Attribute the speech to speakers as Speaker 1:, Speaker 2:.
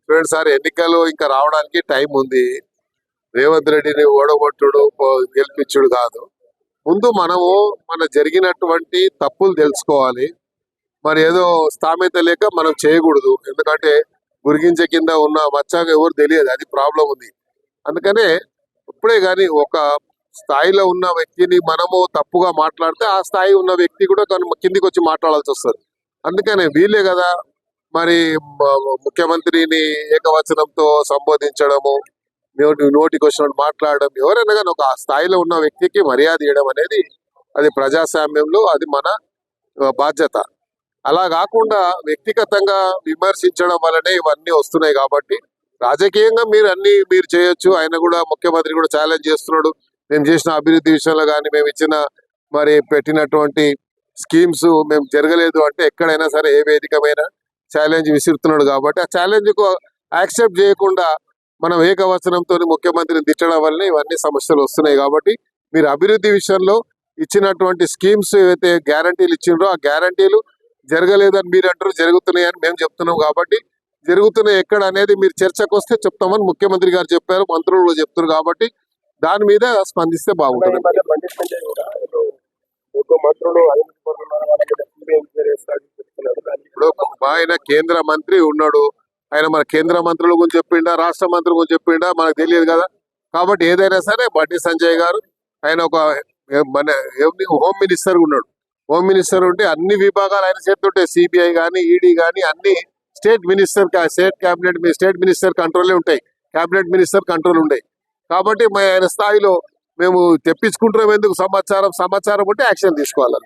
Speaker 1: చూడండి సార్, ఎన్నికలు ఇంకా రావడానికి టైం ఉంది. రేవంత్ రెడ్డిని ఓడగొట్టుడు గెలిపించుడు కాదు. ముందు మనము మన జరిగినటువంటి తప్పులు తెలుసుకోవాలి. మరి ఏదో స్థామిత లేక మనం చేయకూడదు. ఎందుకంటే గురిగింజ కింద ఉన్న మచ్చాగా ఎవరు తెలియదు, అది ప్రాబ్లం ఉంది. అందుకనే ఇప్పుడే కానీ ఒక స్థాయిలో ఉన్న వ్యక్తిని మనము తప్పుగా మాట్లాడితే ఆ స్థాయి ఉన్న వ్యక్తి కూడా కిందికి వచ్చి మాట్లాడాల్సి వస్తుంది. అందుకనే వీళ్ళే కదా మరి ముఖ్యమంత్రిని ఏకవచనంతో సంబోధించడము, నోటికి వచ్చినట్టు మాట్లాడడం, ఎవరైనా కానీ ఒక స్థాయిలో ఉన్న వ్యక్తికి మర్యాద ఇవ్వడం అనేది అది ప్రజాస్వామ్యంలో అది మన బాధ్యత. అలా కాకుండా వ్యక్తిగతంగా విమర్శించడం వల్లనే ఇవన్నీ వస్తున్నాయి. కాబట్టి రాజకీయంగా మీరు చేయొచ్చు. ఆయన కూడా ముఖ్యమంత్రి కూడా ఛాలెంజ్ చేస్తున్నాడు. మేము చేసిన అభివృద్ధి విషయంలో కానీ మేము ఇచ్చిన మరి పెట్టినటువంటి స్కీమ్స్ మేము జరగలేదు అంటే ఎక్కడైనా సరే ఏ వేదికమైన ఛాలెంజ్ విసురుతున్నాడు. కాబట్టి ఆ ఛాలెంజ్ కు యాక్సెప్ట్ చేయకుండా మనం ఏకవచనంతో ముఖ్యమంత్రిని తిట్టడం వల్ల ఇవన్నీ సమస్యలు వస్తున్నాయి. కాబట్టి మీరు అభివృద్ధి విషయంలో ఇచ్చినటువంటి స్కీమ్స్ ఏవైతే గ్యారంటీలు ఇచ్చిండ్రో ఆ గ్యారంటీలు జరగలేదని మీరు అంటారు, జరుగుతున్నాయని మేము చెప్తున్నాం. కాబట్టి జరుగుతున్నాయి ఎక్కడ అనేది మీరు చర్చకు వస్తే చెప్తామని ముఖ్యమంత్రి గారు చెప్పారు, మంత్రులు చెప్తున్నారు. కాబట్టి దాని మీద స్పందిస్తే బాగుంటుంది. ఇప్పుడు ఆయన కేంద్ర మంత్రి ఉన్నాడు, ఆయన మన కేంద్ర మంత్రుల గురించి చెప్పిండా, రాష్ట్ర మంత్రుల గురించి చెప్పిండా మనకు తెలియదు కదా. కాబట్టి ఏదైనా సరే బండి సంజయ్ గారు ఆయన ఒక మన హోమ్ మినిస్టర్ ఉన్నాడు. హోమ్ మినిస్టర్ ఉంటే అన్ని విభాగాలు ఆయన చేస్తుంటాయి. సిబిఐ కానీ ఈడీ కానీ అన్ని స్టేట్ మినిస్టర్ కంట్రోలే ఉంటాయి, కేబినెట్ మినిస్టర్ కంట్రోల్ ఉంటాయి. కాబట్టి ఆయన స్థాయిలో మేము తెప్పించుకుంటున్నాం. ఎందుకు సమాచారం ఉంటే యాక్షన్ తీసుకోవాలి.